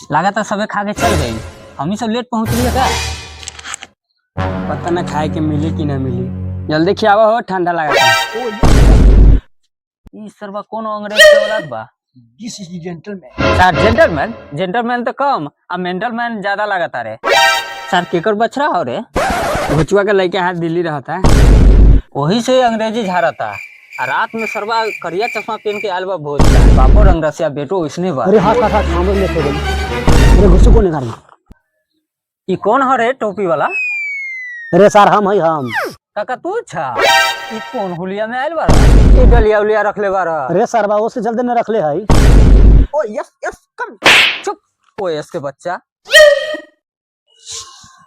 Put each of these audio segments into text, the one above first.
लगा था सबे खा के चल गई, हम ही सब लेट पहुंच रही है क्या? पता ना खाए के मिली कि ना मिली। जल्दी खियावा हो, ठंडा लगा था। ई सरवा कौन अंग्रेज के औलाद बा? This is gentleman. Sir gentleman, gentleman तो कम अब मेंटलमैन ज्यादा लगाता रे। सर केकर बछड़ा हो रे? भुचुआ के लड़के हाथ दिल्ली रहता है। वही से अंग्रेजी झाड़ा था। आ रात में सरवा करिया चश्मा पहन के आयल बा भोज का। बापो रंग रसिया बेटो इसने बा। अरे हाँ मामले में छोड़ अरे घुसू को निकाल। ई कौन हो रे टोपी वाला? अरे सर हम है हम। काका तू छा? ई कौन हुलिया में आयल बारा? ई डलिया उलिया रख ले बारा। अरे सर बा उससे जल्दी न रख ले है। ओ यस यस कम चुप। ओ यस के बच्चा।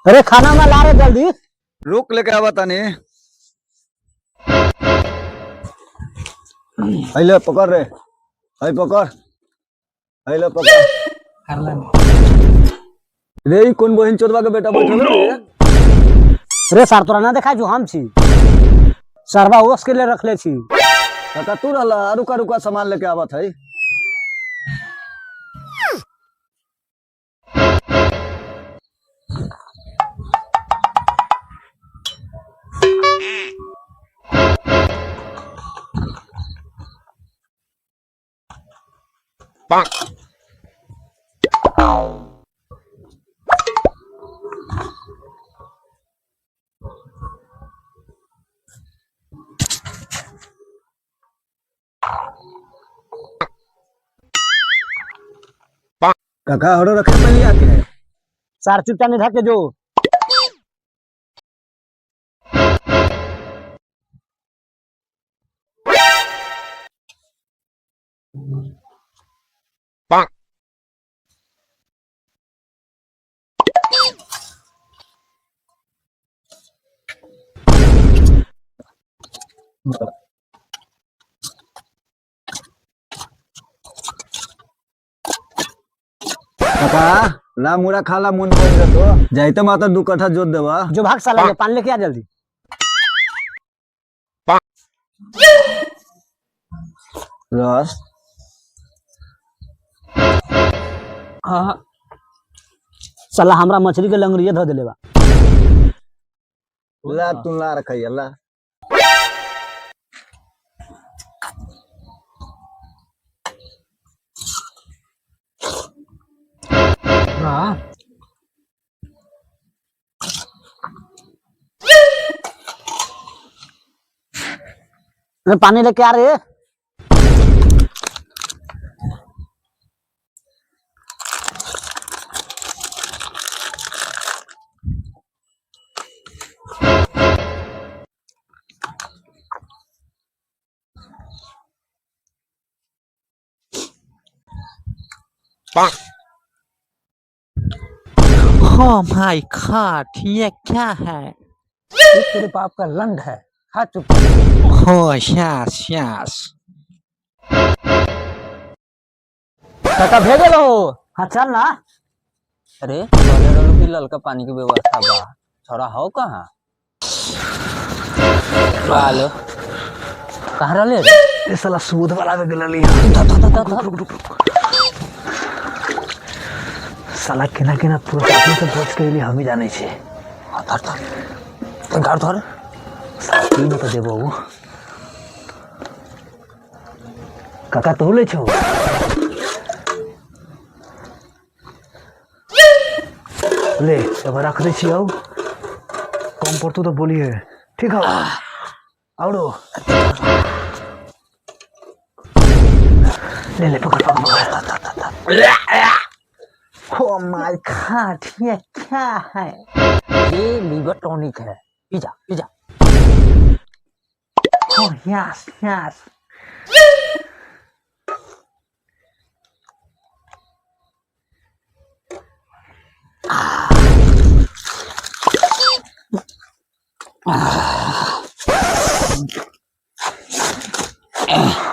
अरे खाना में ला रहे जल्दी। रुक लेके आवा तानी। ले पकड़ रे, पकड़, ले पकड़। रे कौन बहन चोदवा के बेटा बैठल रे? अरे सर तोरा ना देखा जो हम छी। सरवा ओस के लिए रख ले छी। काका तू रहला रुका रुका सामान लेके आवत है। काका हड़ो रखे पहले आके सर चुपचाप नहीं धके जो। काका ला मुड़ा खाला मुन बन तो जाइते माता 2 कट्ठा जोत देवा। जो भाग साला जो पान लेके आ जल्दी। रस हाँ साला हमरा मछली के लंगड़िए धो देले बा। ला तू ला रखै ला। पानी लेके आ रहे। Oh my God, ये क्या है? ये तेरे बाप का लंड है, खा चुप। Oh yes, yes. काका भेजे लो। हाँ चल ना। अरे पहले रहो कि ललका पानी की व्यवस्था बा। छोड़ा हो कहाँ? लो कहाँ रह ले? ये साला सूद वाला में गला लिया। साला केना केना पूरा अपने से बच के लिए हम ही जाने छे। धर धर साथी में तो देबो वो। काका तू ले छो। ले अब रख दे छी आओ। कम पर तू तो बोली है। ठीक है आओ। ले ले पकड़ पकड़। Oh my God, ये क्या है? ये लीवर टॉनिक है, पी जा पी जा। Oh yes, yes.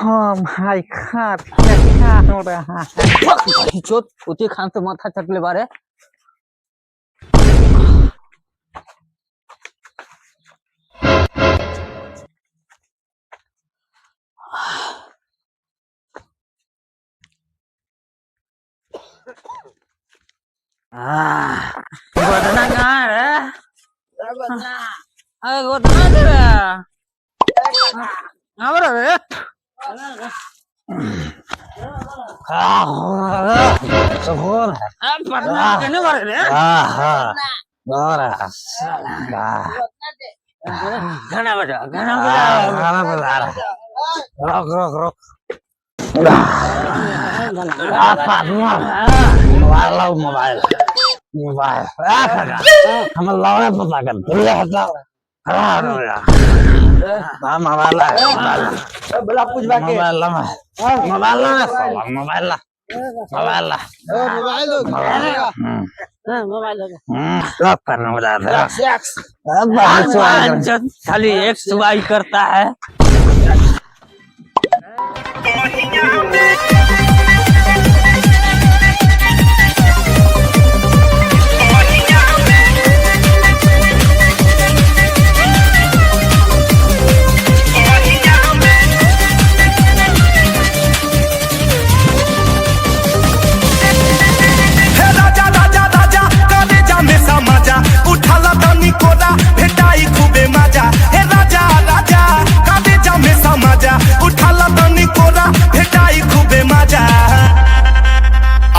Oh my God, ये क्या हो रहा है? चोट उती खान से माथा चटले बारे। गोदना कहाँ रे? अरे गोदना दे रे। अब रे। सुकून पटना कहने वाले रे। गाना बजा गाना बजा। गाना बजा रहा। रोक रोक रोक मोबाइल लाओ मोबाइल मोबाइल हम लाओ पता कर दुनिया हटा मोबाइल बोला पूछ बाके मोबाइल मोबाइल मोबाइल मोबाइल खाली एक सुबाई करता है।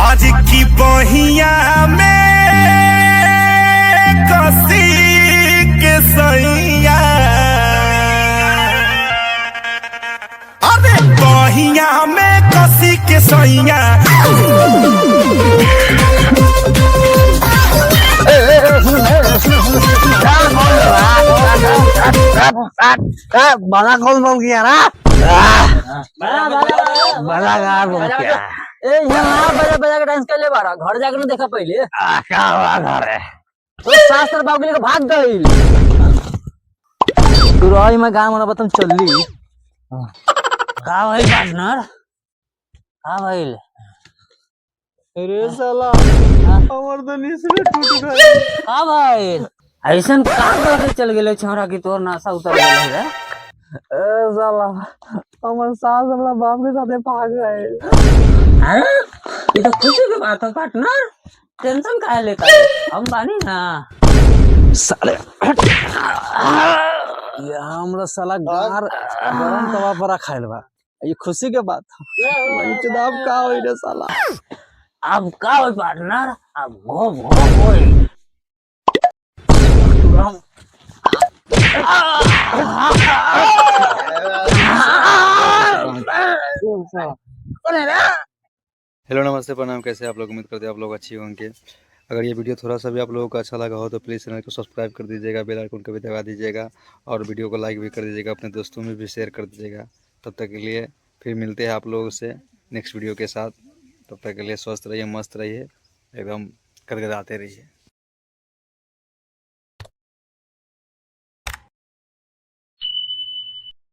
आज की बहिया में कसी के सैया अरे बहिया में कसी के सैया बड़ा कौन बोल गया ना बड़ा गार बोल गया ए यहाँ बजा बजा के डांस कर ले बारा घर जाकर नहीं देखा पहले। क्या हुआ घर है शास्त्र बाबू लेकर भाग गई। तू रही मैं गाँव में तुम चलली का भाई पार्टनर का भाई अरे साला हमर तो निसरे टूट गई। का भाई ऐसन का करके चल गेले छोरा की तोर नासा उतर गेले रे। ए साला हमर सास हमरा बाप के साथे भाग गए। अरे ये तो खुशी की बात है पार्टनर टेंशन काहे लेता है हम बानी ना साले ये हमरा साला गार गरम तवा पर खाइल बा ये खुशी के बात वही चुनाव का होई रे साला। अब का हो पार्टनर अब घूम घूम होई हेलो नमस्ते प्रणाम, कैसे आप लोग? उम्मीद करते हैं आप लोग अच्छे होंगे। अगर ये वीडियो थोड़ा सा भी आप लोगों को अच्छा लगा हो तो प्लीज़ चैनल को सब्सक्राइब कर दीजिएगा, बेल आइकन को भी दबा दीजिएगा और वीडियो को लाइक भी कर दीजिएगा, अपने दोस्तों में भी शेयर कर दीजिएगा। तब तक के लिए फिर मिलते हैं आप लोगों से नेक्स्ट वीडियो के साथ। तब तक के लिए स्वस्थ रहिए, मस्त रहिए, एकदम गदगदाते रहिए।